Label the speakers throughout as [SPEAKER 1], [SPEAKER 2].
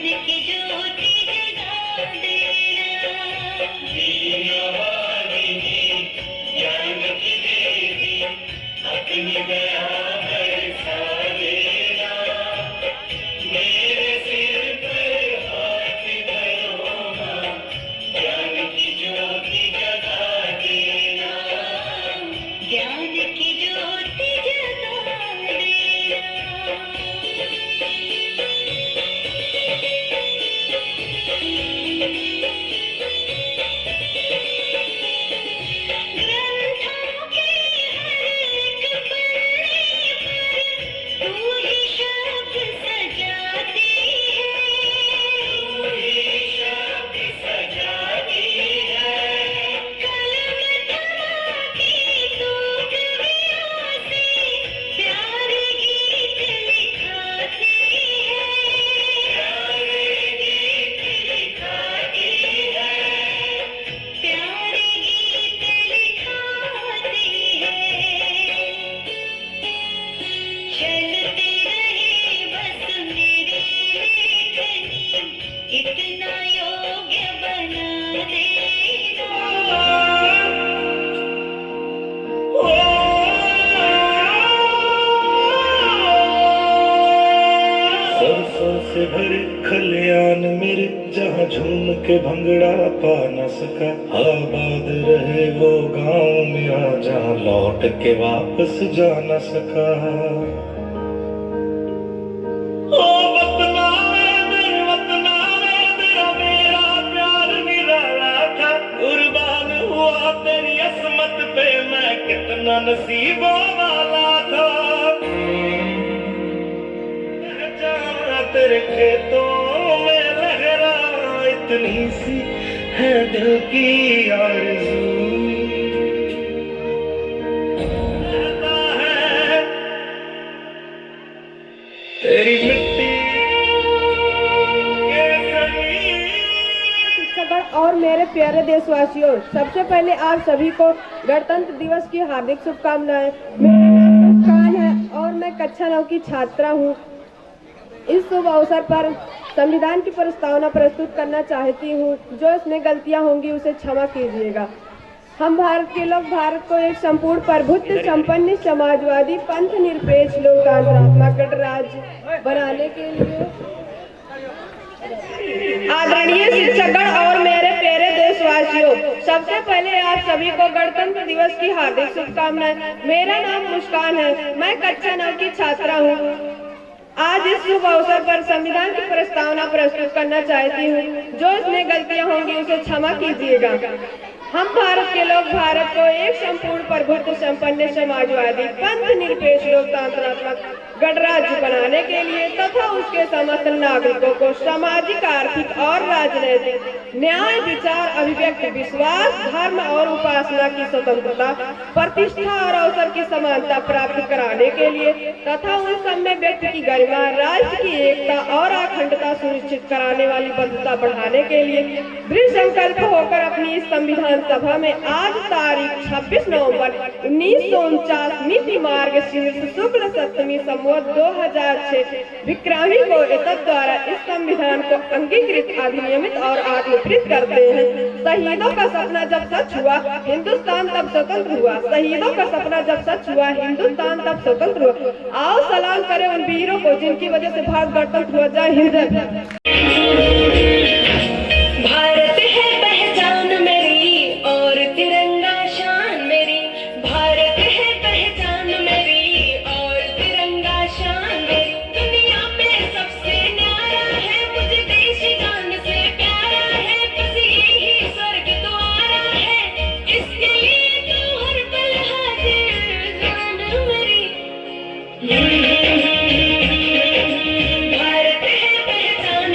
[SPEAKER 1] की ज्योति जगा देना, वीणा वालिनी ज्ञान की देवी अपनी दया बरसा देना, मेरे सिर पर हाथ धरो मां, ज्ञान की ज्योति जगा देना, ज्ञान की ज्योति जगा देना। ग्रंथों के हर एक पन्ने पर तू ही शब्द सजाती है, तू ही शब्द सजाती है, कलम थमा के तू कवियों से प्यारे गीत लिखाती है, प्यारे गीत लिखाती है, प्यारे गीत लिखाती है। चलती रहे बस मेरी लेखनी, इतना योग्य बना देना।
[SPEAKER 2] सरसों से भरे खलियान मेरे, जहाँ झूम के भंगड़ा पा न सका, आबाद रहे वो गांव मेरा जहाँ लौट के वापस जा न सका। ओ वतना मेरे वतना तेरा मेरा प्यार निराला था, कुर्बान हुआ तेरी असमत पे मैं कितना नसीबों वाला था। तेरे खेतों में लहरा इतनी सी है दिल की आरज़ू, रहता है तेरी मिट्टी के
[SPEAKER 3] शिक्षकगण और मेरे प्यारे देशवासियों, सबसे पहले आप सभी को गणतंत्र दिवस की हार्दिक शुभकामनाएं। मेरा नाम मुस्कान है और मैं कक्षा 9 की छात्रा हूँ। इस शुभ अवसर पर संविधान की प्रस्तावना प्रस्तुत करना चाहती हूँ। जो इसमें गलतियाँ होंगी उसे क्षमा कीजिएगा। हम भारत के लोग भारत को एक संपूर्ण प्रभुत्व संपन्न समाजवादी पंथ निरपेक्ष लोकतांत्रिक गणराज्य बनाने के लिए आदरणीय शिक्षकगण और मेरे प्यारे देशवासियों, सबसे पहले आप सभी को गणतंत्र दिवस की हार्दिक शुभकामनाएं। मेरा नाम मुस्कान है, मैं कक्षा 9 की छात्रा हूँ। आज इस शुभ अवसर पर संविधान की प्रस्तावना प्रस्तुत करना चाहती हूँ। जो इसमें गलतियाँ होंगी उसे क्षमा कीजिएगा। हम भारत के लोग भारत को एक संपूर्ण प्रभुत्व संपन्न समाजवादी पंथ निरपेक्ष लोकतांत्रिक गणराज्य बनाने के लिए तथा उसके समस्त नागरिकों को सामाजिक, आर्थिक और राजनीतिक न्याय, विचार, अभिव्यक्ति, विश्वास, धर्म और उपासना की स्वतंत्रता, प्रतिष्ठा और अवसर की समानता प्राप्त कराने के लिए तथा उन सब में व्यक्ति की गरिमा, राष्ट्र की एकता और अखंडता सुनिश्चित कराने वाली बद्धता बढ़ाने के लिए दृढ़ संकल्प होकर अपनी इस संविधान सभा में आज तारीख 26 नवंबर 1949 मिति मार्ग शीर्ष शुक्ल सप्तमी संवत 2006 विक्रमी को एतद द्वारा इस संविधान को अंगीकृत, अधिनियमित और आत्मकृत करते हैं। शहीदों का सपना जब सच हुआ हिंदुस्तान तब स्वतंत्र हुआ। शहीदों का सपना जब सच हुआ हिंदुस्तान तब स्वतंत्र हुआ। आओ सलाम करें उन वीरों को जिनकी वजह से भारत गणतंत्र हुआ। जय हिंद।
[SPEAKER 1] भारत है पहचान मेरी और तिरंगा शान मेरी, भारत है पहचान मेरी और तिरंगा शान मेरी, दुनिया में सबसे न्यारा है मुझे देश जान से प्यारा है, बस यही स्वर्ग द्वारा है, इसके लिए तो हर पल हाजिर जान मेरी। भारत है पहचान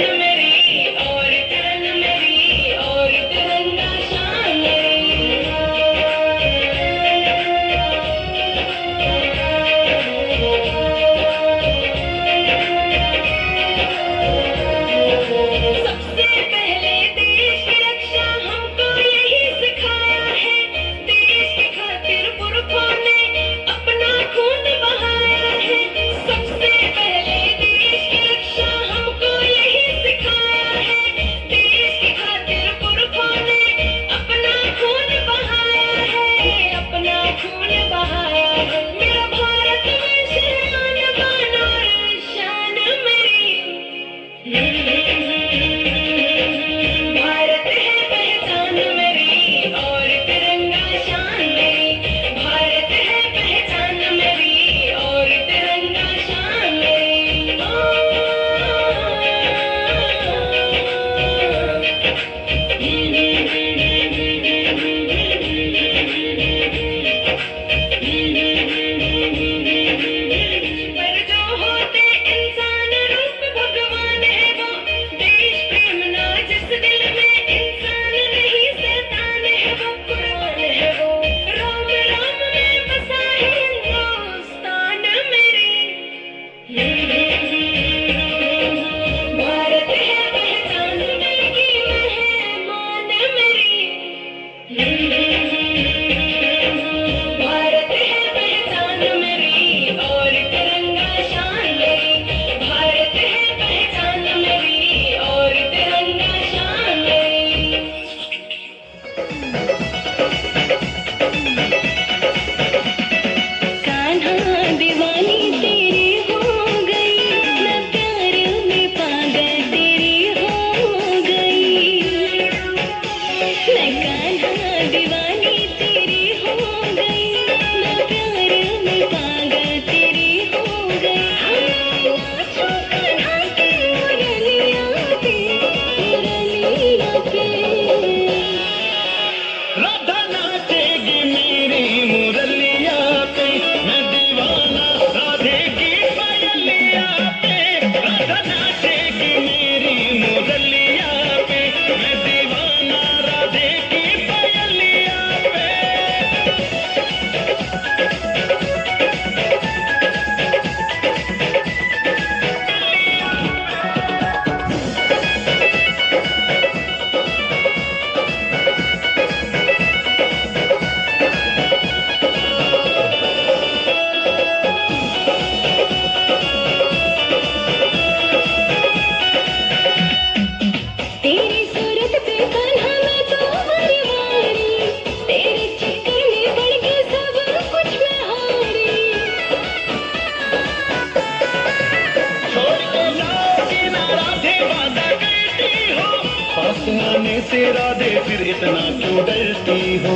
[SPEAKER 2] से आने से राधे फिर इतना क्यों डरती हो?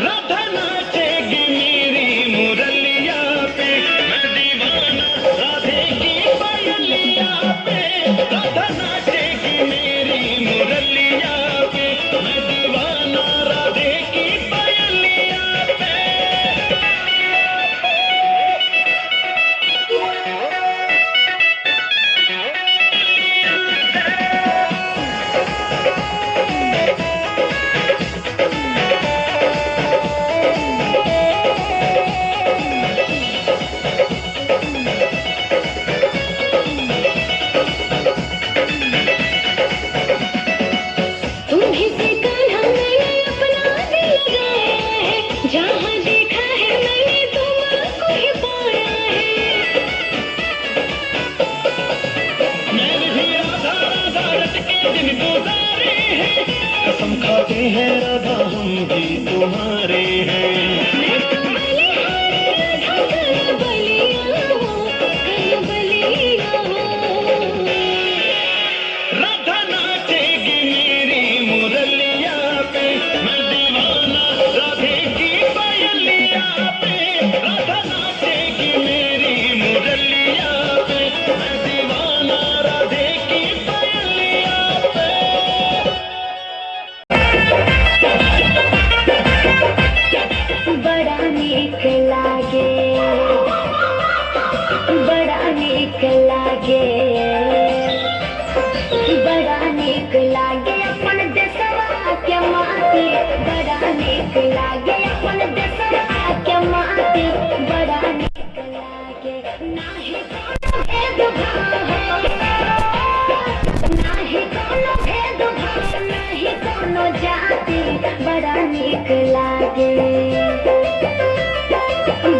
[SPEAKER 2] राधा नाचेगी मेरी मुरलिया पे, मैं दीवाना राधे की पायलिया पे। राधा नाचेगी मेरी मुरलिया पे, मैं दीवाना राधे की पायलिया पे।
[SPEAKER 1] तुम्हीं से कान्हा मैंने अपना दिल लगाया है, जहाँ देखा है मैंने तुमको ही पाया है।
[SPEAKER 2] मैंने भी राधा राधा रट के दिन गुजारे हैं, कसम खाते हैं राधा हम भी तुम्हारे हैं।
[SPEAKER 1] मैं तो बलिहारी राधा कलबलिया हूँ, कलबलिया हूँ।
[SPEAKER 2] राधा नाचेगी मेरी मुरलिया पे, मैं दीवाना राधे की पायलिया पे। राधा नाचेगी मेरी मुरलिया पे, मैं दीवाना राधे की पायलिया पे।
[SPEAKER 1] बड़ा नीक लागे, बड़ा नीक लागे, बड़ा नीक लागे अपन देशवा के माटी। बड़ा नीक लागे अपन देशवा के माटी। बड़ा नीक लागे, नाही कोनो भेदभाव हो, नाही कोनो भेदभाव, नाही कोनो जाति। बड़ा नीक लागे,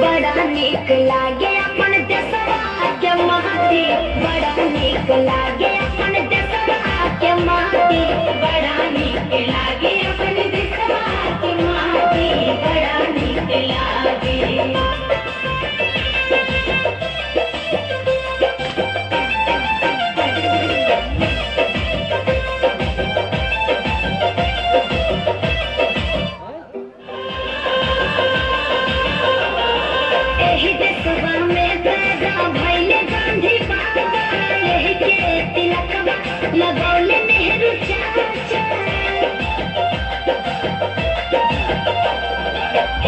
[SPEAKER 1] बड़ा नीक लागे अपन देशवा के माटी। बड़ा नीक लागे अपन देशवा के माटी। बड़ा नीक लागे अपन देशवा के माटी। बड़ा नीक लागे। एही देशवा में पैदा भइले गांधी बाबा, एही के तिलकवा लगौले नेहरू चाचा।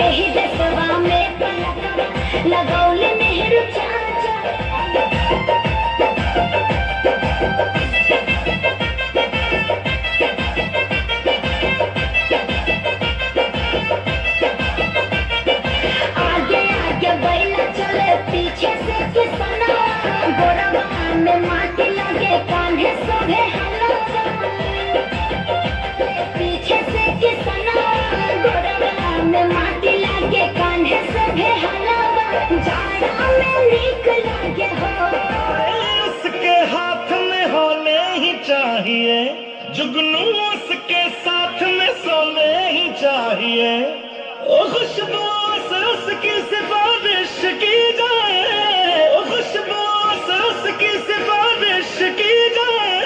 [SPEAKER 1] एही देशवा में तिलकवा लगौले नेहरू चाचा। आगे आगे बैला चले पीछे से किसना, गोरवा में माटी लगे कान्हे सोभे हलवा। पीछे से किसना, गोरवा में माटी लगे कान्हे सोभे हलवा। जाड़ा में नीक लागे हो,
[SPEAKER 2] उसके हाथ में होने ही चाहिए, जुगनू उसके साथ में सोने ही चाहिए। ओ खुशबू सरस की सिफारिश की जाए, ओ खुशबू सरस की सिफारिश की जाए।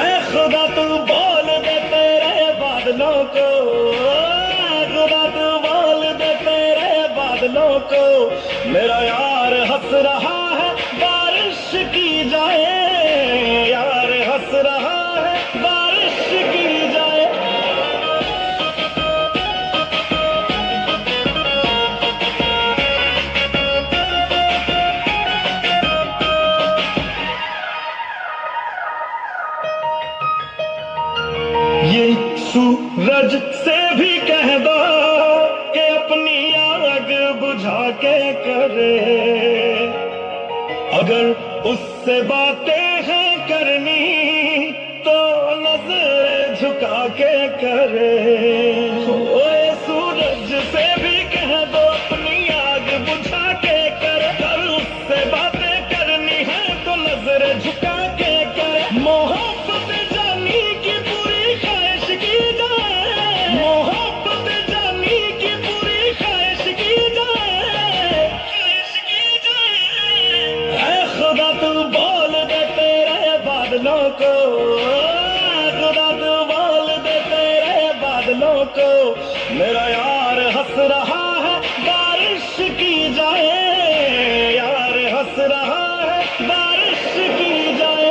[SPEAKER 2] ऐ खुदा तू बोल दे तेरे बादलों को, ऐ खुदा तू बोल दे तेरे बादलों को, मेरा यार हंस रहा है बारिश की जाए। यार हंस रहा है बारिश की जाए। ये सूरज से भी कह दो कि अपनी आग बुझा के करे, अगर उससे बातें हैं करनी तो नजर झुका के करे। ओए सूरज से भी कह दो अपनी आग बुझा के करे, अगर उससे बातें करनी है तो नजर झुका के करे। मोहब्बत जानी की पूरी ख्वाहिश की जाए, मोहब्बत जानी की पूरी मेरा यार हंस रहा है बारिश की जाए, यार हंस रहा है बारिश की जाए।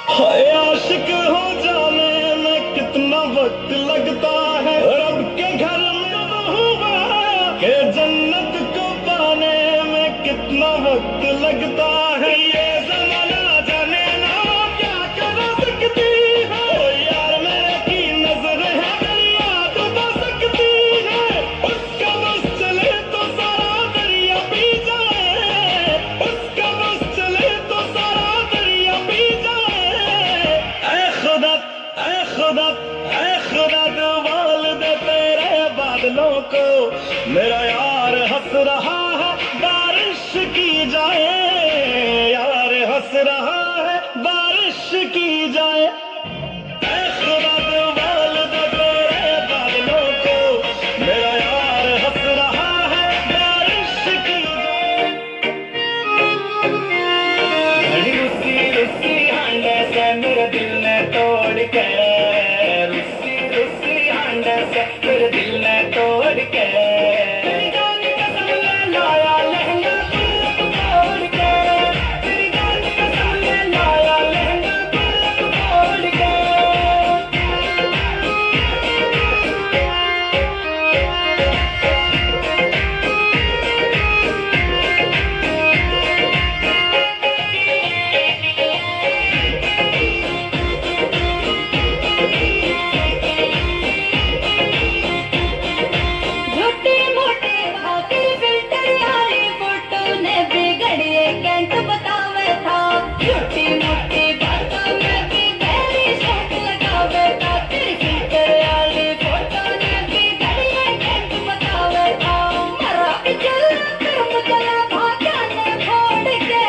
[SPEAKER 2] हाय आशिक हो जाने में कितना वक्त लगता है, रब के घर में हुआ के जन्नत को पाने में कितना वक्त लगता है। ये जमाना जाने ना क्या कर सकती है, ओ यार मेरे की नजर है दरिया डुबा सकती है। उसका बस चले तो सारा दरिया पी जाए, उसका बस चले तो सारा दरिया पी जाए। ऐ खुदा ऐ खुदा ऐ खुदा डुबाल दे तेरे बादलों को, मेरा यार हंस रहा है बारिश की जाए, यार हंस रहा है बारिश की जाए। ऐ खुदा डुबाल दे तेरे बादलों को, मेरा यार हंस रहा है बारिश की जाए। घड़ी रुसी रुसी हांडे से मेरे दिल ने तोड़ के, रुसी रुसी हांडे से मेरे दिल ने तोड़ के, तेरी जान कसम ले लाया लहंगा तोड़ के, तेरी जान कसम ले लाया लहंगा तोड़ के।
[SPEAKER 1] झूठे मोटे भाकर फिल्टर वाली फोटो ने बिगड़िए कैंट बतावे था, झूठी मोटी बातों में भी गहरी शौक लगावे था। तेरी फिल्टर वाली फोटो ने बिगड़िए कैंट बतावे था, मरा चला कर्म चला भाग्या ने छोड़ के,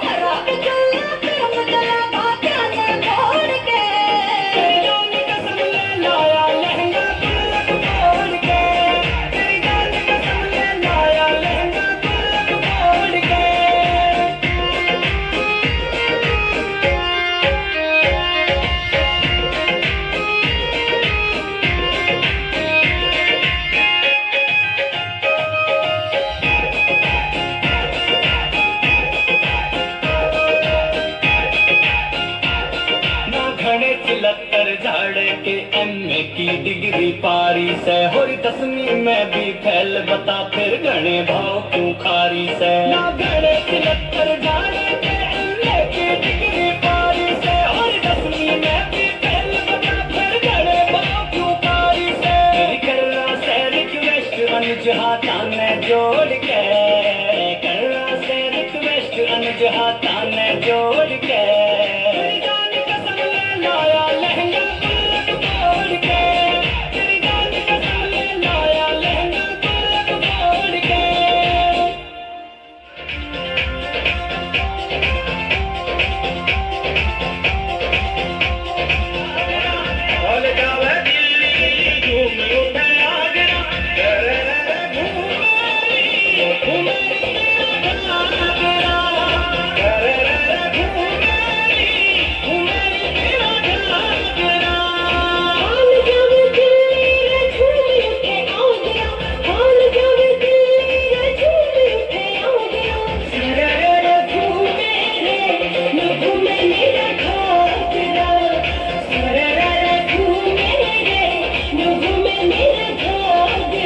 [SPEAKER 1] मरा चला कर्म चला भाग्या ने छोड़ के। तेरी जान कसम ले लाया लहंगा तोड़ के, तेरी जान कसम ले लाया लहंगा तोड़ के। ना घने चिलत्तर झाड़े के एमए की डिग्री पारी से, होरी 10वीं में भी फैल बता फिर घने भाव क्यों खारी से। ना घने चिलत्तर झाड़े के एमए की डिग्री पारी से, होरी 10वीं में भी फैल बता फिर घने भाव क्यों खारी से। तेरी कर्रा से रिक्वेस्ट अनुज हाथा ने जोड़ के, कर्रा से रिक्वेस्ट अनुज हाथा ने जोड़ के। तेरी जान कसम ले लाया लहंगा तोड़ के, तेरी जान कसम ले लाया लहंगा तोड़ के। बोल जावे दिल्ली घूम उठे आगरा, रे रे रे घूम आगरा, रे रे रे घूम आगरा। हाल जावे दिल्ली रे झूम उठे आगरा, हाल जावे दिल्ली रे झूम उठे आगरा। रे रे रे घूमे रे न घूमे मेरा घाघरा, रे रे रे घूमे रे न घूमे मेरा घाघरा।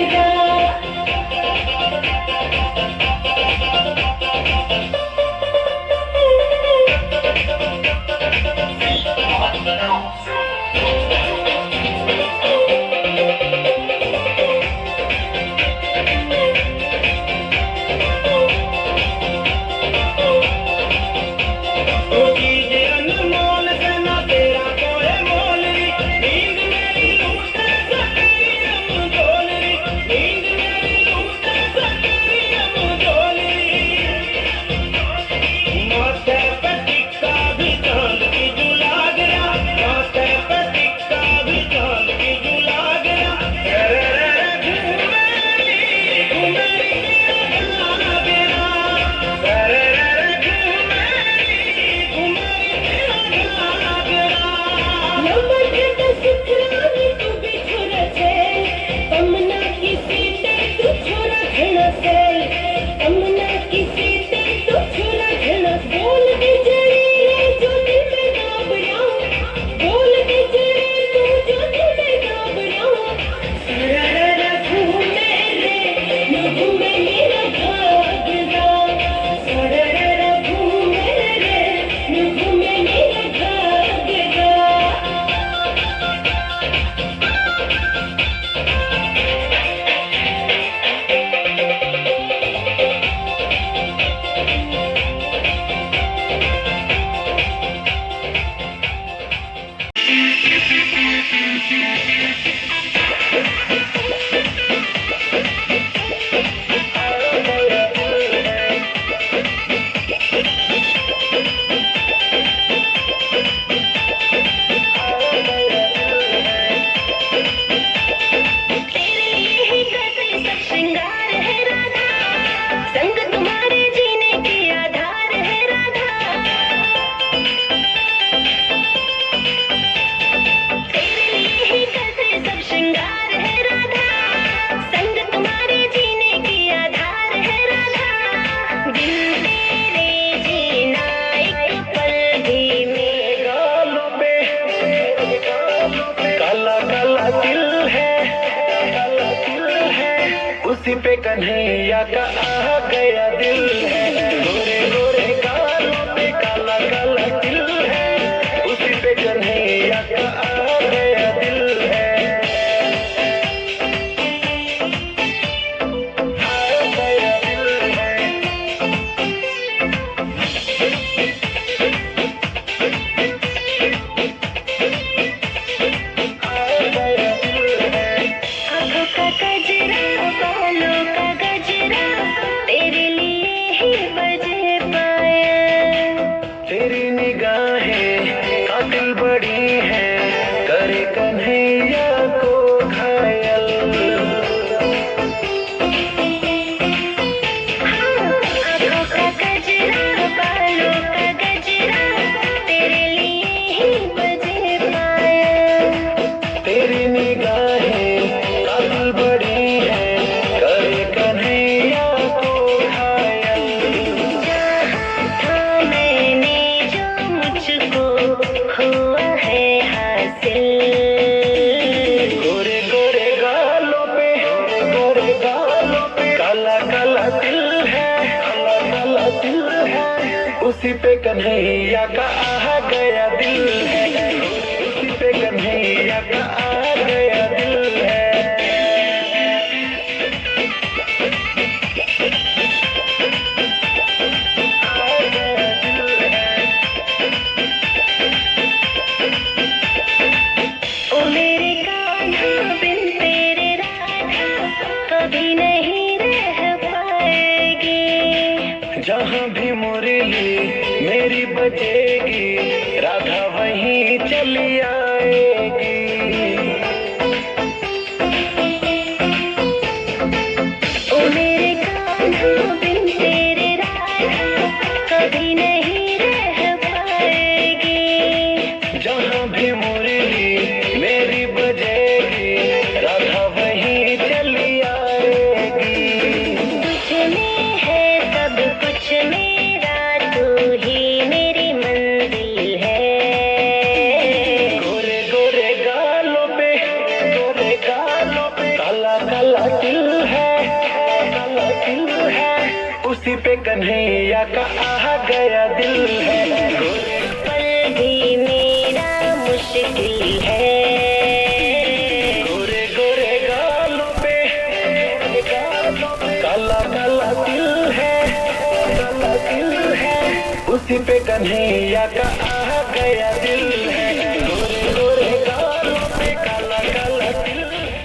[SPEAKER 1] अनमोल से ना तेरा कोई मोल री, नींद मेरी लूटे सकरी हम डोल री, नींद मेरी लूटे सकरी हम डोल री। माथे पे टिक्का भी चांद
[SPEAKER 2] उसी पे कन्हैया का आ गया दिल है। गोरे गोरे गालों पे काला काला दिल है, उसी पे कन्हैया का आ गया दिल है। तेरी निगाहें कातिल बड़ी हैं, करे कन्हैया को घायल।
[SPEAKER 1] आँखों का गजरा, बालों का गजरा, तेरे लिए ही बजे पायल।
[SPEAKER 2] तेरी निगाहें कातिल बड़ी हैं, करे कन्हैया को घायल।
[SPEAKER 1] हुआ है हासिल।
[SPEAKER 2] गोरे गोरे गालों पे काला काला दिल है, काला काला दिल है, उसी पे कन्हैया का आ गया दिल है। उसी पे कन्हैया का आ गया दिल है।
[SPEAKER 1] ओ मेरे कान्हा बिन तेरे राधा कभी नहीं रह पाएगी।
[SPEAKER 2] जहाँ भी मुरली मेरी बजेगी, राधा वहीं चली आएगी।
[SPEAKER 1] ओ मेरे कान्हा बिन तेरे राधा कभी नहीं रह पाएगी।
[SPEAKER 2] जहाँ भी मुरली मेरी बजेगी, राधा वहीं चली आएगी।
[SPEAKER 1] तुझ में है सब कुछ मेरा, तू ही मेरी मंजिल है।
[SPEAKER 2] गोरे गोरे गालों पे काला काला दिल है, काला दिल है, उसी पे कन्हैया का आ गया दिल है। गोरे
[SPEAKER 1] पल भी मेरा मुश्किल है।
[SPEAKER 2] गोरे गोरे गालों पे काला काला दिल है, काला दिल है, उसी पे कन्हैया का आ गया दिल है। गोरे गोरे गालों पे काला काला दिल है।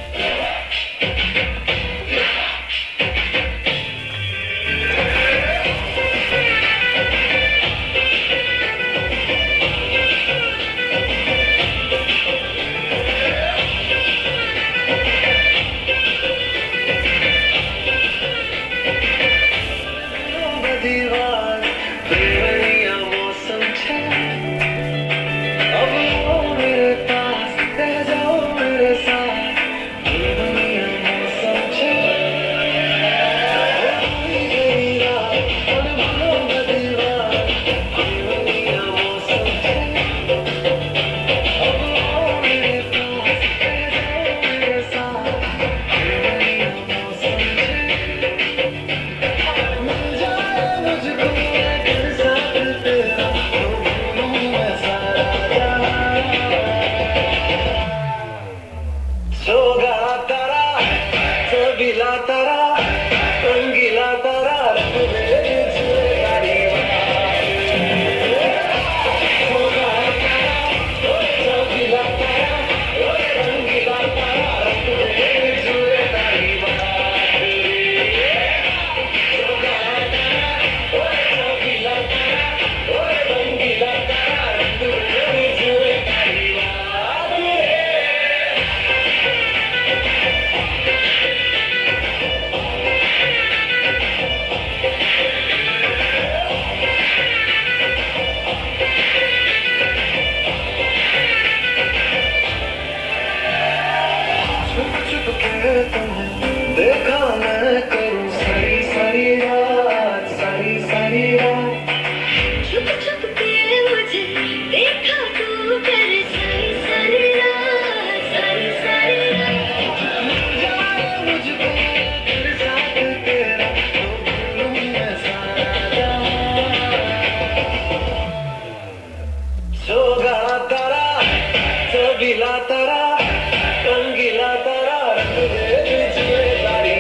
[SPEAKER 2] दीवार प्रेमिया मौसम छे तारा रंगीला तारा रंग दे बिजुए तारी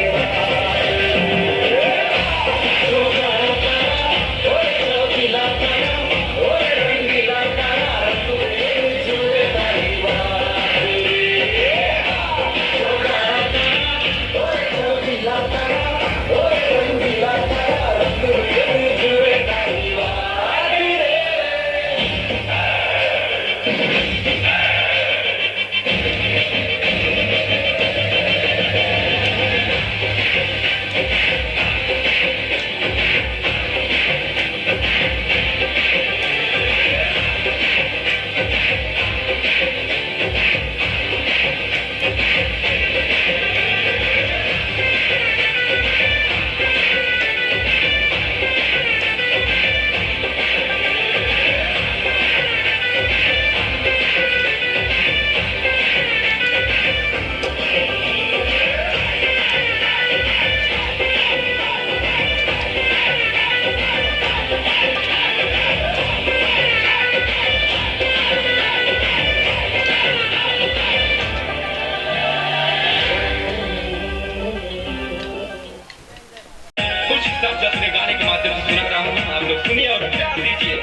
[SPEAKER 4] अपने गाने के माध्यम से सुना रहा हूँ, आप लोग सुनिए और प्यार दीजिए।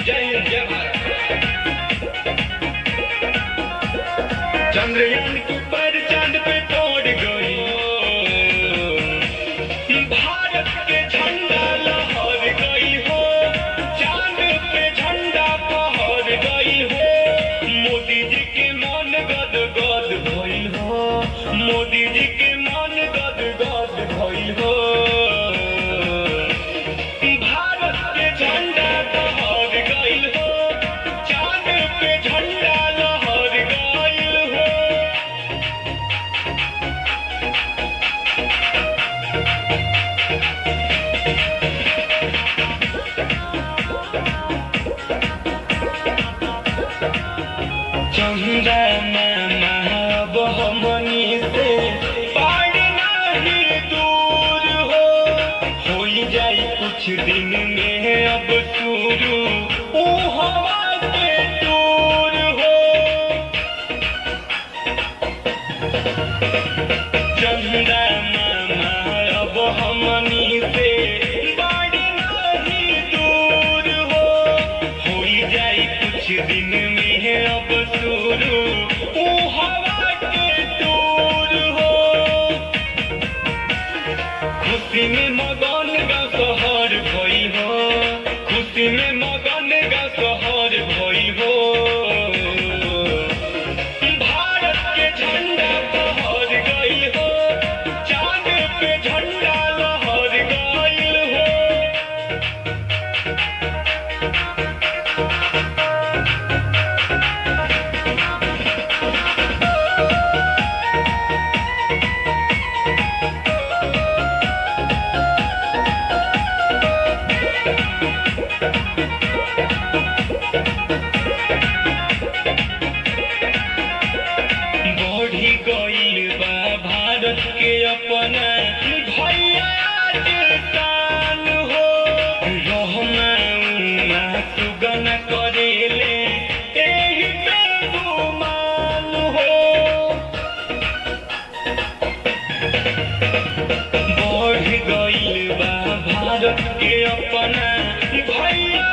[SPEAKER 4] जय हिंद, जय भारत। चंद्रयान की पर चांद पे तोड़ गई, भारत के झंडा लहर गई हो, चांद पे झंडा फहर गई हो। मोदी जी के मन गद गद भइल हो, मोदी जी के मन गद गद भइल हो। चंदा अब हमनी से पार नहीं दूर हो जाए कुछ दिन में अब शुरू ओ हवा से दूर हो। चंदा अब हमनी से पार नहीं दूर हो जाए कुछ दिन में अब शुरू ओ हवा के दूर हो। खुशी में मगन गा शहर भई हो, खुशी में मगन गा शहर भई हो। भारत के झंडा फहर गई हो, चांद पे झंडा लहर गई हो। बढ़ी गईल बा भारत के अपना भैया के शान हो, रहना सुगन करेले एही पे गुमान हो। बढ़ गईल बा भारत के अपना भैया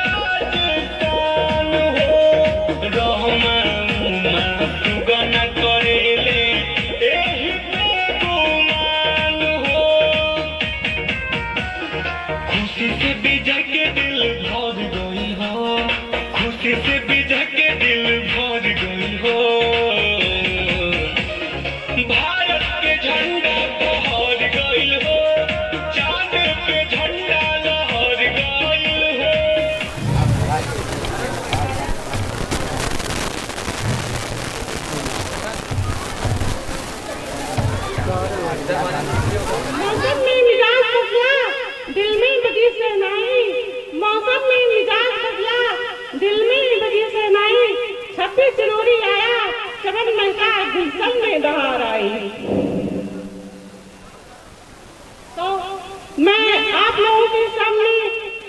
[SPEAKER 4] के शान हो, रहना सुगन करेले एही पे गुमान हो। खुशी से विजय के दिल भर गई हो, खुशी से विजय के दिल भर गई हो। भारत के झंडा फहर गई हो, चांद पे झंडा लहर गई हो।
[SPEAKER 5] मौसम में मिजाज बदला, दिल में बगी सहनाई। मौसम में मिजाज बदला, दिल में बगी सहनाई। 26 जनवरी आया, चमन महका गुलशन में बहार आई। तो मैं आप लोगों के सामने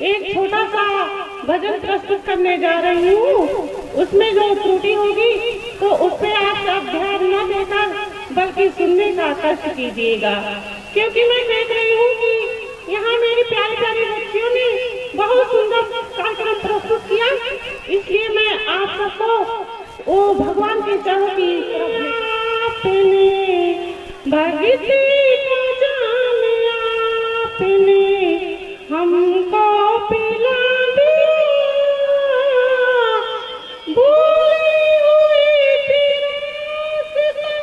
[SPEAKER 5] एक छोटा सा भजन प्रस्तुत करने जा रही हूँ। उसमें जो त्रुटि होगी तो उस पे आप बल्कि सुनने का कष्ट कीजिएगा, क्योंकि मैं देख रही हूँ कि यहाँ मेरी प्यारी प्यारी बच्चियों ने बहुत सुंदर कार्यक्रम प्रस्तुत किया, इसलिए मैं आप सबको वो भगवान के चरणों की भक्ति का जाम आपने हमको पिला दिया, भूली हुई थी रास्ता,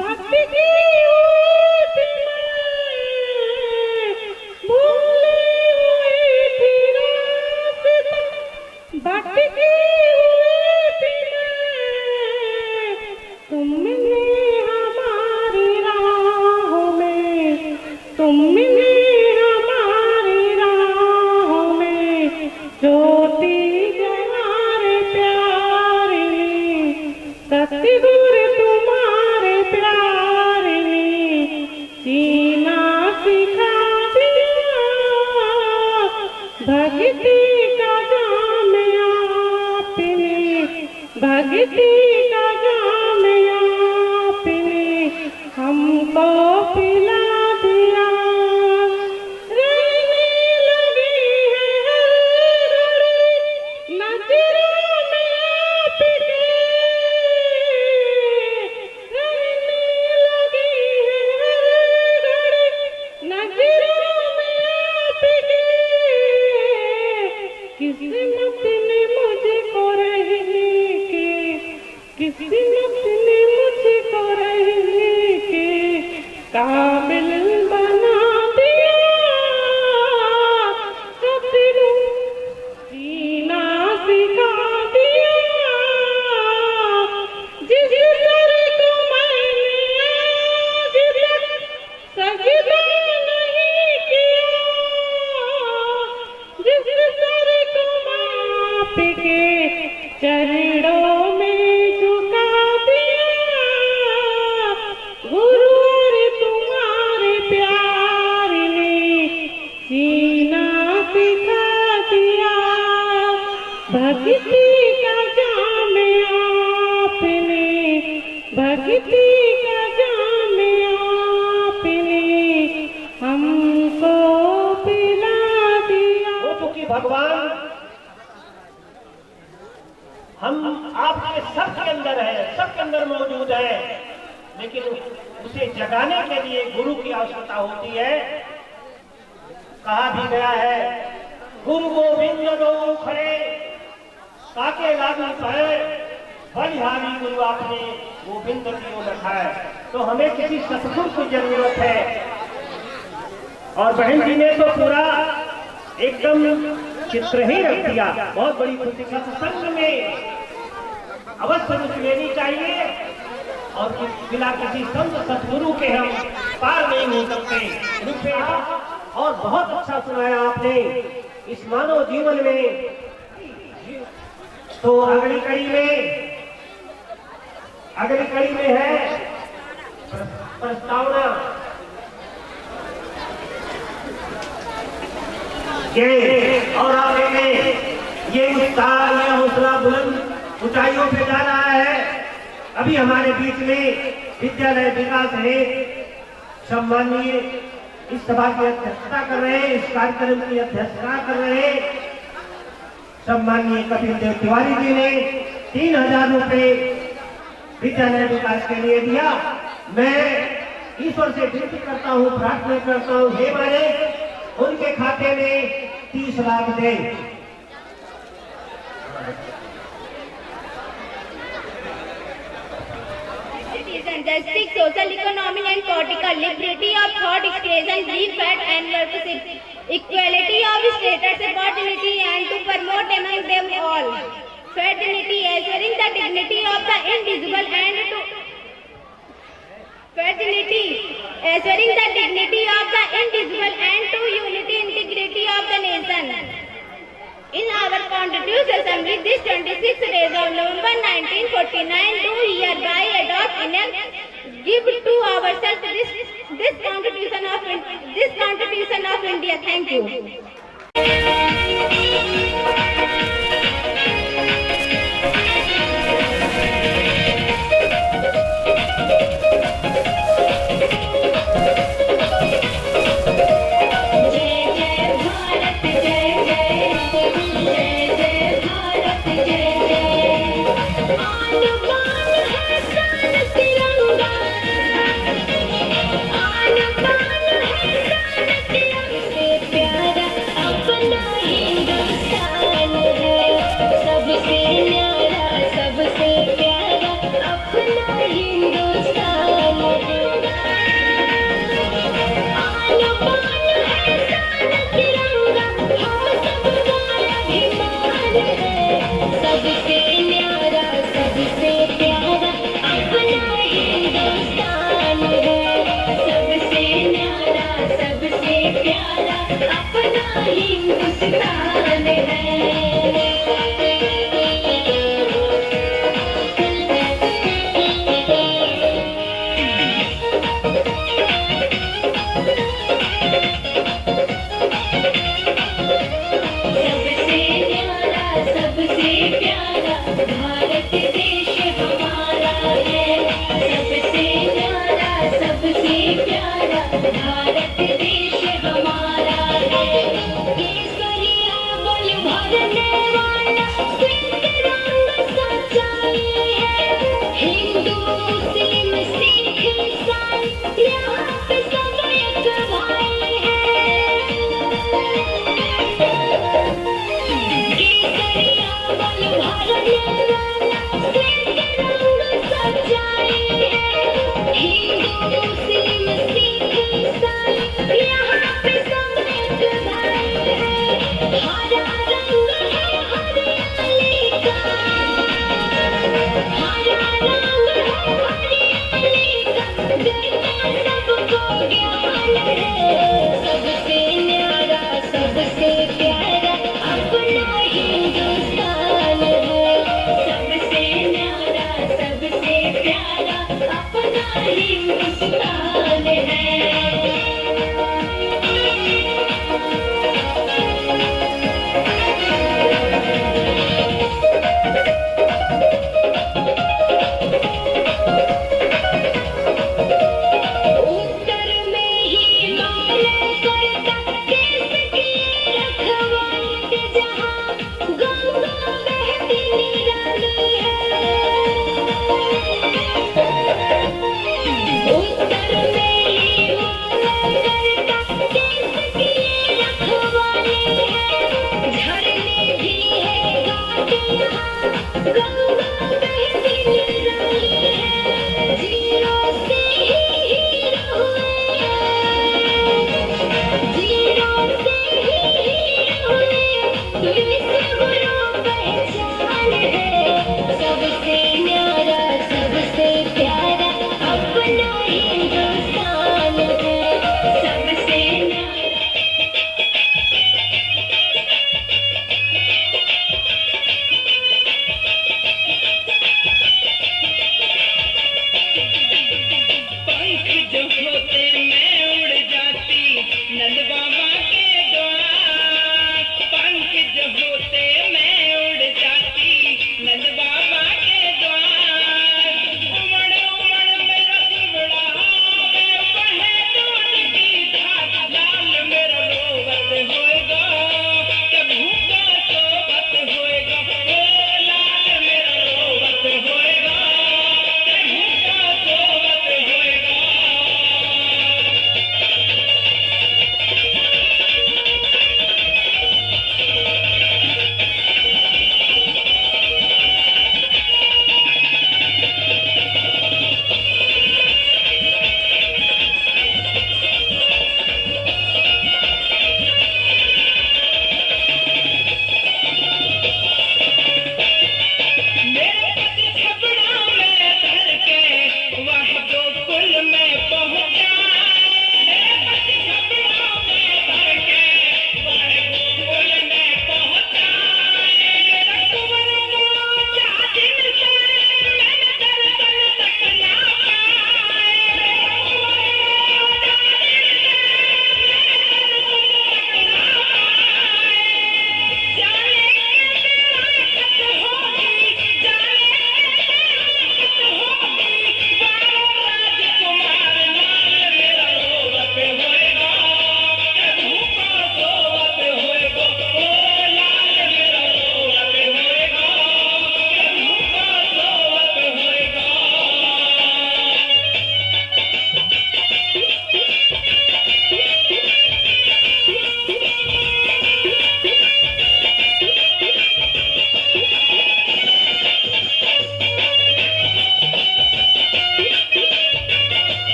[SPEAKER 5] भक्ति की ऊट में भूली हुई थी रास्ता, भक्ति की ऊट में तुमने हमारी राहों में, तुमने हमारी राहों में ज्योति जलारे प्यारे ने, सतगुर तुम्हारे प्यारे ने जीना सिखा दिया, भक्ति का जाम आपने, भक्ति का जाम आपने हमको पिला दिया, रहने लगी है नजरों में आपके, रहने लगी है नजरों में आपके, किस्मत ने मुझको रहने के, किस्मत ने मुझको रहने के काबिल बना दिया, सतगुरु जीना सिखा दिया, जिस सर को मैंने आज तक सजदा नहीं किया, जिस सर को आपके चरणों में झुका दिया, गुरु और तुम्हारे प्यार ने जीना सिखा दिया, भक्ति का जाम आपने, भक्ति का जाम आपने हमको पिला दिया।
[SPEAKER 6] वो चूंकि भगवान हम आपके सबके अंदर है, सबके अंदर मौजूद है, लेकिन उसे जगाने के लिए गुरु की आवश्यकता होती है। कहा भी गया है, गुरु गोविंद दो खड़े काके लागू है, बलिहारी गुरु आपने गोविंद की ओर रखा है। तो हमें किसी सतगुरु की जरूरत है, और बहन जी ने तो पूरा एकदम चित्र ही रख दिया। बहुत बड़ी खुशी का सत्संग में अवश्य रुचि लेनी चाहिए, और बिना किसी संत सतगुरु के हम पार नहीं हो सकते। रुपये और बहुत अच्छा सुनाया आपने इस मानव जीवन में। तो अगली कड़ी में है प्रस्तावना। ये और आगे में ये उत्साह, ये हौसला बुलंद ऊंचाइयों पे जा रहा है। अभी हमारे बीच में विद्यालय विकास है, सम्मानीय इस सभा की अध्यक्षता कर रहे हैं, इस कार्यक्रम की अध्यक्षता कर रहे हैं सम्मानीय कपिल देव तिवारी जी ने 3000 रुपए विद्यालय विकास के लिए दिया। मैं ईश्वर से विनती करता हूँ, प्रार्थना करता हूँ, हे मालिक उनके खाते में 30 लाख दे।
[SPEAKER 7] Justice, social, economic and political, liberty of thought, expression, belief, faith and worship, equality of status, opportunity and to promote among them all. Fraternity, assuring the dignity of the invisible and to fraternity, assuring the dignity of the invisible and to unity, integrity of the nation. In our Constitutional Assembly, this 26th day of November 1949, do hereby adopt and give to ourselves this Constitution of India. Thank you.
[SPEAKER 1] Hindustan है। सबसे प्यारा भारत देश हमारा है। सबसे प्यारा भारत देश हमारा है। केसरिया बल भरने वाला श्वेत रंग सच्चाई है। हिंदू मुस्लिम सिख ईसाई यहाँ पे सब एक भाई है। केसरिया बल भरने वाला श्वेत रंग सच्चाई है। हिंदू मुस्लिम सिख ईसाई यहाँ पे सब एक भाई है। हरा रंग है हरियाली का, हरा रंग है हरियाली का, देता सबको ज्ञान है। सबसे न्यारा सबसे प्यारा अपना हिंदुस्तान है। सबसे न्यारा सबसे प्यारा अपना हिंदुस्तान है। उत्तर में हिमालय करता देश की रखवाली, जहाँ गंगा बहती निराली है। उत्तर में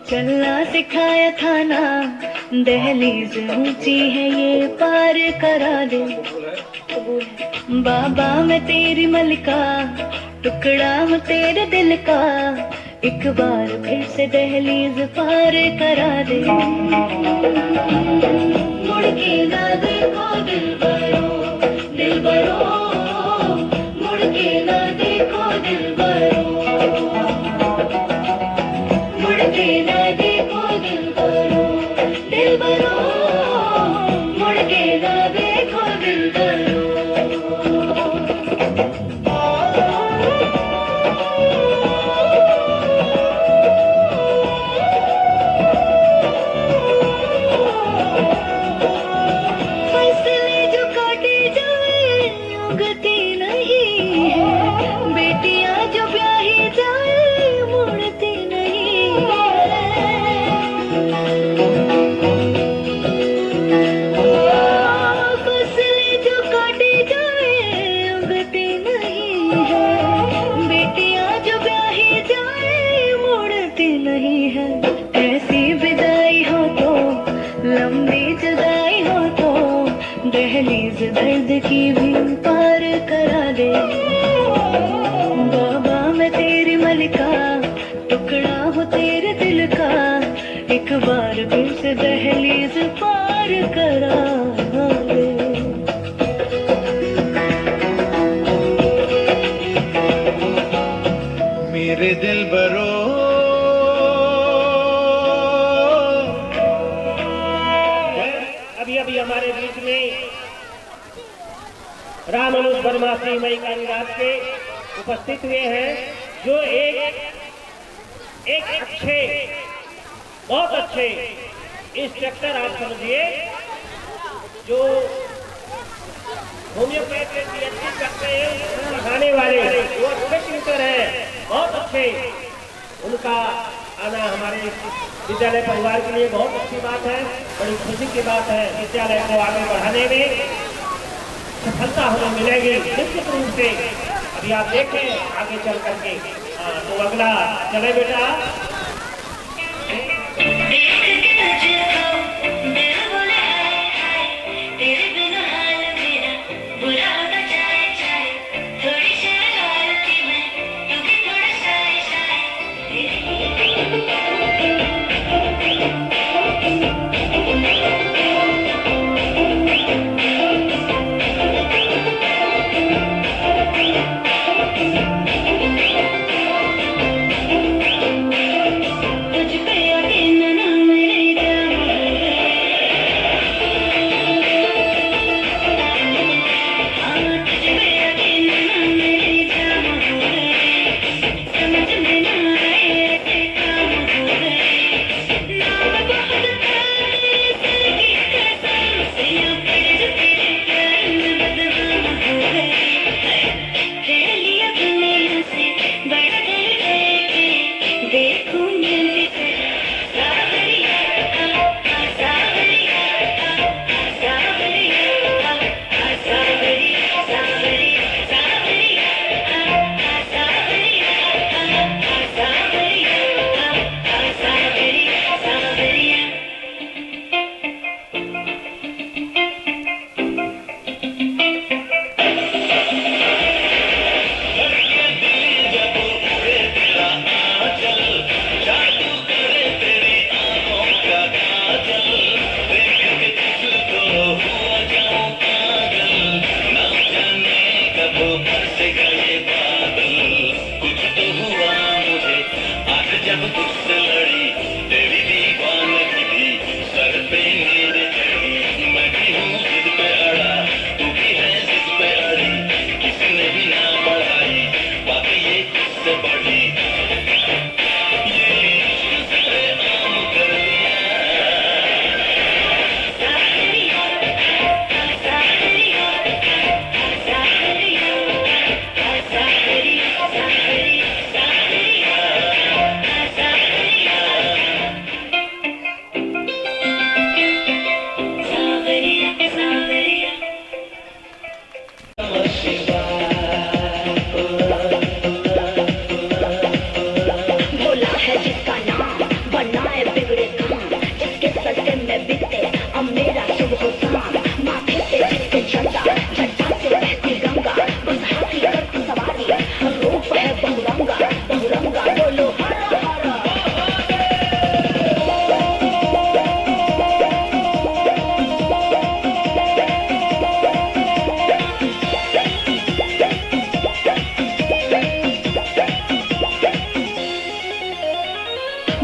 [SPEAKER 1] चलना सिखाया था ना, दहलीज ऊंची है ये पार करा दे। बाबा मैं तेरी मलिका, टुकड़ा हूँ तेरे दिल का, एक बार फिर से दहलीज पार करा दे। मुड़ के ना देखो दिलबरो, दिलबरो, मुड़ के ना देखो दिलबरो, मुड़ के ना देखो दिलबरो, दिलबरो, मुड़ के ना देखो दिलबरो। दहलीज दर्द की भी पार करा दे। बाबा मैं तेरी मलिका, टुकड़ा हूँ तेरे दिल का, एक बार फिर से दहलीज पार करा दे।
[SPEAKER 2] मेरे दिल बरो
[SPEAKER 6] अभी अभी हमारे बीच में राम अनुज वर्मा श्री मई कालीराज के उपस्थित हुए हैं, जो एक अच्छे, बहुत अच्छे इंस्ट्रक्टर आप समझिए, जो होम्योपैथी पीएचडी करते हैं, सिखाने वाले वो अच्छे टीचर हैं, बहुत अच्छे। उनका आना हमारे विद्यालय परिवार के लिए बहुत अच्छी बात है, बड़ी खुशी की बात है। विद्यालय को आगे बढ़ाने में सफलता हमें मिलेगी निश्चित रूप से। अभी आप देखें आगे चल करके। तो अगला चले बेटा।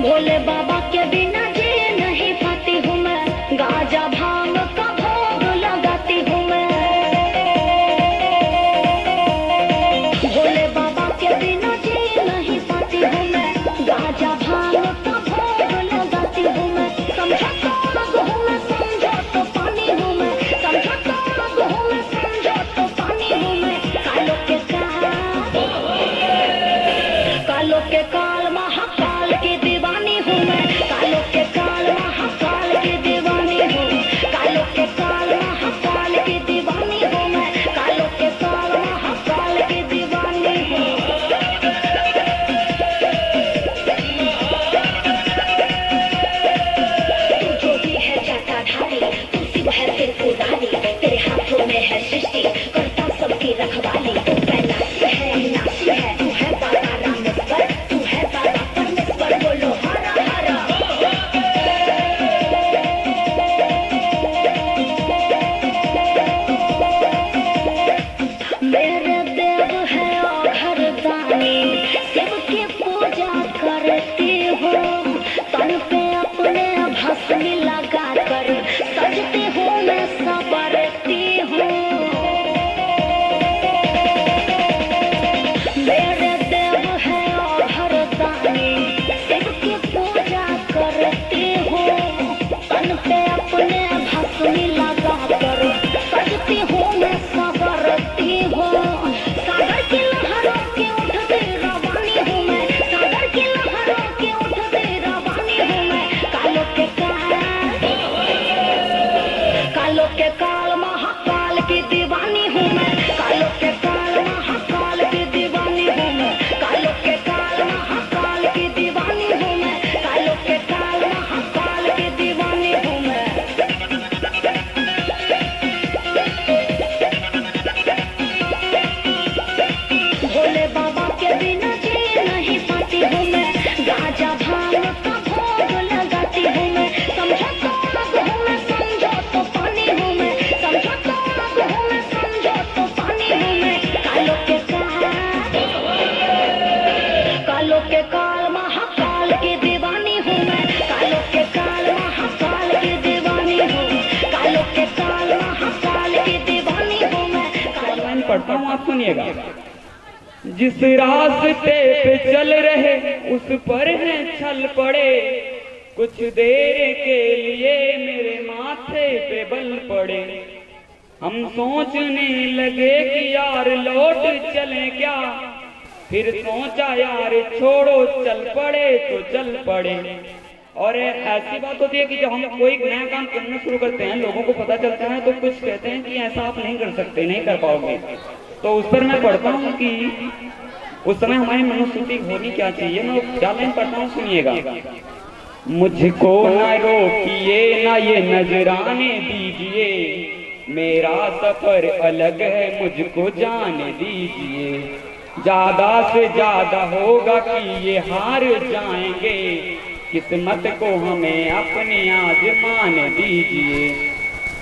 [SPEAKER 7] भोले बाबा के बिना जी नहीं पाती हूँ मैं, गाजा भांग का भोग लगाती हूँ मैं। भोले बाबा के बिना जी नहीं पाती हूँ मैं, गाजा भांग का भोग लगाती हूँ मैं। समझो तो आग हूँ मैं, समझो तो पानी हूँ मैं, समझो तो आग हूँ मैं, समझो तो पानी हूँ मैं। कालों के काल महाकाल की दीवानी हूँ मैं, कालों के काल महाकाल की दीवानी हूँ, कालों के काल महाकाल की दीवानी हूँ मैं, कालों के काल महाकाल की दीवानी हूँ। तू जो भी है जटाधारी, तू शिव है त्रिपुरारी, तेरे हाथों में है सृष्टि, करता सबकी रखवाली। तू कैलाशी है अविनाशी है, तू है बाबा रामेश्वर, तू है बाबा परमेश्वर, बोलो हरा हरा। मेरे देव है घरदानी, शिव की पूजा करती हूँ, तन पे अपने भस्म लगा कर सजती हूँ मैं, संवरती हूँ। मेरे देव है घरदानी, शिव की पूजा करती हूँ, तन पे अपने भस्म लगा कर सजती हूँ मैं, संवरती हूँ। सागर की लहरों के उठती रवानी हूँ मैं, सागर की लहरों के उठती रवानी हूँ मैं। कालों के काल महाकाल की दीवानी हूँ मैं, कालों के काल महाकाल की दीवानी हूँ मैं, कालों के काल महाकाल की दीवानी हूँ मैं, कालों के काल महाकाल की दीवानी हूँ मैं। भोले बाबा के बिना जी नहीं पाती हूँ मैं, गाजा भांग का भोग लगाती हूँ मैं। समझो तो आग हूँ मैं, समझो तो पानी हूँ मैं, समझो तो आग हूँ मैं, समझो तो पानी हूँ मैं। कालों के काल महाकाल की दीवानी हूँ मैं, कालों के काल महाकाल की दीवानी हूँ, कालों के काल महाकाल की दीवानी हूँ मैं।
[SPEAKER 8] लाइन पढ़ता हूँ, आप सुनिएगा। जिस रास्ते पे चल रहे उस पर है छल पड़े, कुछ देर के लिए मेरे माथे पे बल पड़े। हम सोचने लगे कि यार लौट चले क्या, फिर सोचा यार छोड़ो चल पड़े तो चल पड़े। और ऐसी बात होती है कि जब हम कोई नया काम करना शुरू करते हैं, लोगों को पता चलता है तो कुछ कहते हैं कि ऐसा आप नहीं कर सकते, नहीं कर पाओगे। तो उस पर मैं पढ़ता हूँ कि उस समय हमारी मनोस्थिति होनी क्या चाहिए। मैं क्या लाइन पढ़ता हूँ, सुनिएगा। मुझको न रोकिए ना ये नजराने दीजिए, मेरा सफर अलग है मुझको जाने दीजिए। ज्यादा से ज्यादा होगा कि ये हार जाएंगे, किस्मत को हमें अपनी आजमाने दीजिए।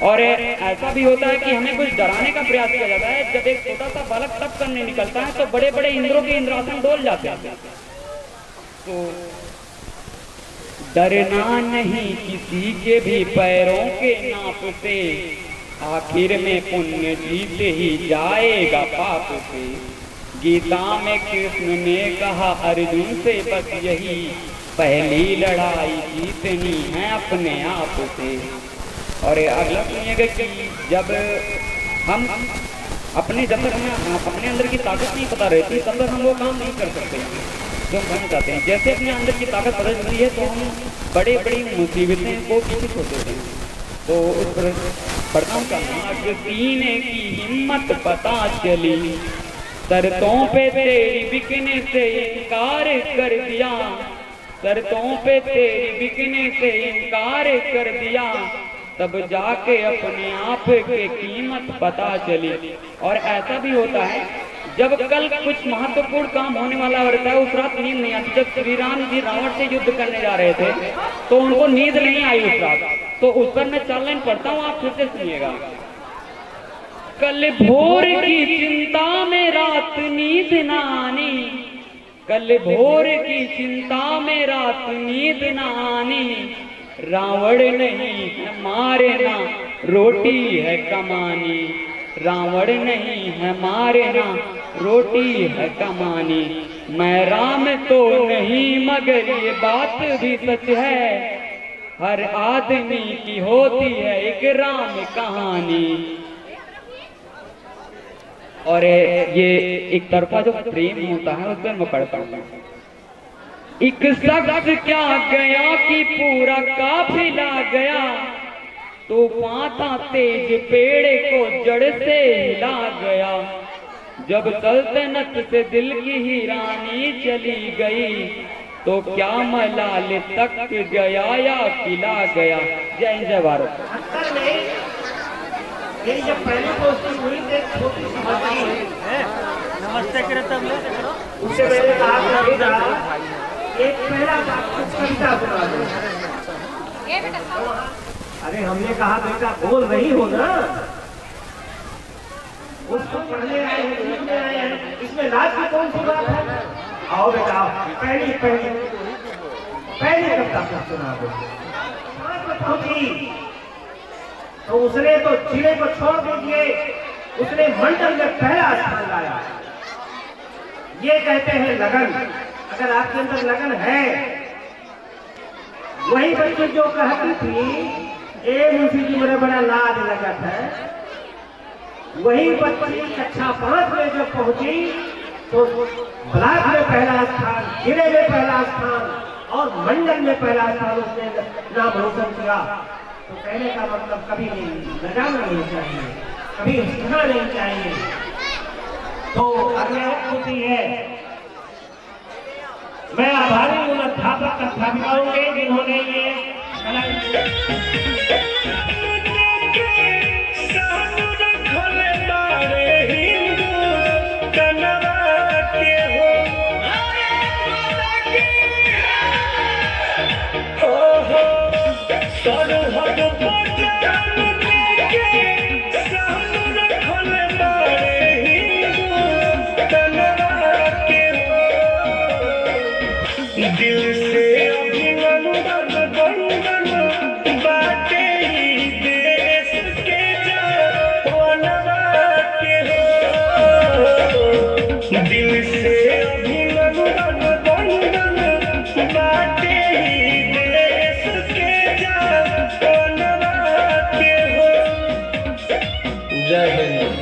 [SPEAKER 8] और ऐसा भी होता है कि हमें कुछ डराने का प्रयास किया जाता है। जब एक छोटा सा बालक तप करने निकलता है तो बड़े बड़े इंद्रों के इंद्रासन डोल जाते हैं। तो डरना नहीं किसी के भी पैरों के नाप से, आखिर में पुण्य जीत ही जाएगा पाप से। गीता में कृष्ण ने कहा अर्जुन से बस यही, पहली लड़ाई जीतनी है अपने आप से। और अगला सुनिएगा कि जब तक हमें अपने अंदर की ताकत नहीं पता रहती तब तक हम वो काम नहीं कर सकते जो हम करना चाहते हैं। जैसे अपने अंदर की ताकत पता चलती है तो हम बड़ी बड़ी मुसीबतें को पीछे छोड़ देते हैं। तो उस पर पढ़ता हूँ क्या, सीने की हिम्मत पता चली, शर्तों पे तेरी बिकने से इनकार कर दिया, शर्तों पे तेरी बिकने से इनकार कर दिया, तब जाके अपने आप के कीमत पता चली। और ऐसा भी होता है जब कल कुछ महत्वपूर्ण काम होने वाला होता है, उस रात नींद नहीं आती। जब श्री राम जी रावण से युद्ध करने जा रहे थे तो उनको नींद नहीं आई उस रात। तो उस पर मैं 4 लाइन पढ़ता हूँ, आप फिर से सुनिएगा। कल भोर की चिंता में रात नींद ना आनी, कल भोर की चिंता में रात नींद न आनी, रावण नहीं है मारे ना रोटी है कमानी, रावण नहीं है मारे ना रोटी है कमानी। मैं राम तो नहीं मगर ये बात भी सच है, हर आदमी की होती है एक राम कहानी। और ये एक तरफा जो प्रेम होता है उसमें मैं पढ़ता हूँ। एक शख्स क्या गया कि पूरा काफिला गया, तूफान था तेज पेड़ को जड़ से हिला गया। जब सल्तनत से दिल की ही रानी चली गई, तो क्या मलाल तक गया या किला गया। जय हिंद जय भारत।
[SPEAKER 6] मेरी जब पहली दोस्ती हुई थी, छोटी सी बात है, नमस्ते करे तब ले करो, उससे मैंने कहा था एक पहला कविता सुना दो। अरे हमने कहा बेटा बोल रही हो ना, उसको पढ़ने आए हैं, लिखने आए हैं, इसमें लाज की कौन सी बात है। आओ बेटा पहली कविता सुना दो। पहुंची तो उसने तो जिले को छोड़ दीजिए, उसने मंडल में पहला स्थान लाया। ये कहते हैं लगन। अगर आपके अंदर लगन है, वही बच्ची जो कहती थी ए मुंशी जी मेरा बड़ा लाज लगत है, वही बच्ची कक्षा 5 में जब पहुंची तो ब्लॉक में पहला स्थान, जिले में पहला स्थान और मंडल में पहला स्थान उसने नाम रोशन किया। तो कहने का मतलब कभी नहीं लगाना नहीं चाहिए, कभी सीखना नहीं चाहिए। तो अगला होती है, मैं आभारी हूँ अध्यापक अध्यापिकाओं के जिन्होंने ये
[SPEAKER 4] दिल से अभिनंदन वंदन बाटे ही देश के जवानवा के हो। दिल से अभिनंदन वंदन बाटे ही देश के जवानवा के हो। जय हिंद।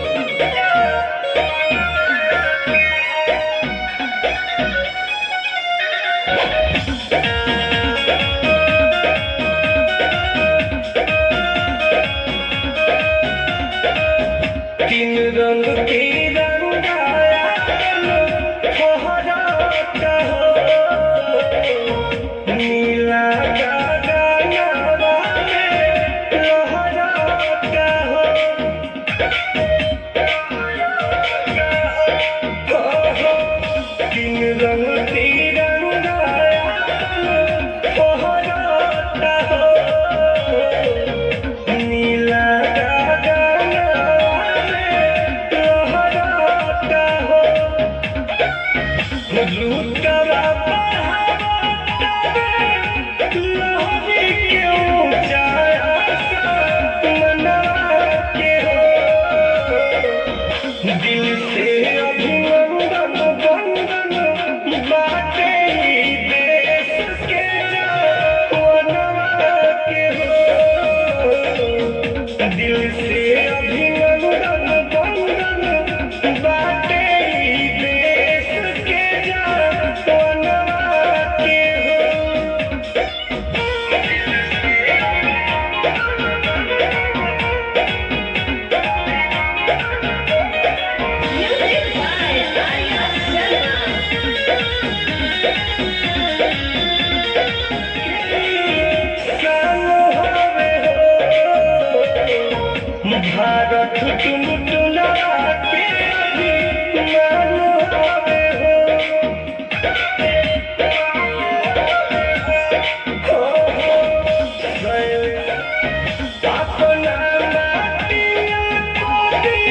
[SPEAKER 4] तीन रंग की रंगाया फहराता हो, नीला गगनवा में लहराता हो। तीन रंग की रंगाया फहराता हो, नीला दिल से अभिनंदन वंदन बाटे ही देश के जवानवा के हो। दिल से अभिनंदन वंदन बाटे ही देश के जवानवा के हो। भारत तुम तुला के अभिमान हवे हो। अपना माटिया को भी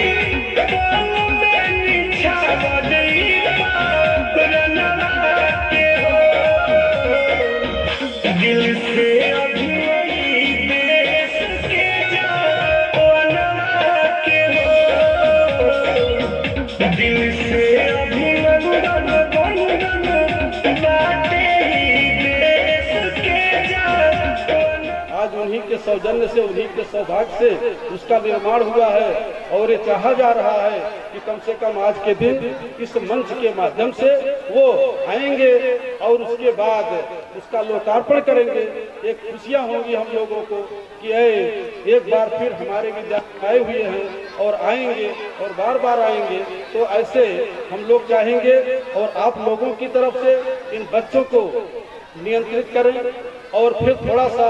[SPEAKER 4] बल में निछावर रनवा दिल से अभी देश के जवानवा के हो, दिल से अभिनंदन वंदन बाटे ही देश के जवान।
[SPEAKER 9] आज उन्हीं के सौजन्य से, उन्हीं के सौभाग्य से उसका निर्माण हुआ है और ये चाहा जा रहा है कि कम से कम आज के दिन इस मंच के माध्यम से वो आएंगे और उसके बाद उसका लोकार्पण करेंगे। एक खुशियां होंगी हम लोगों को कि एक बार फिर हमारे विद्यार्थी आए हुए हैं और आएंगे और बार बार आएंगे। तो ऐसे हम लोग चाहेंगे और आप लोगों की तरफ से इन बच्चों को नियंत्रित करें और फिर थोड़ा सा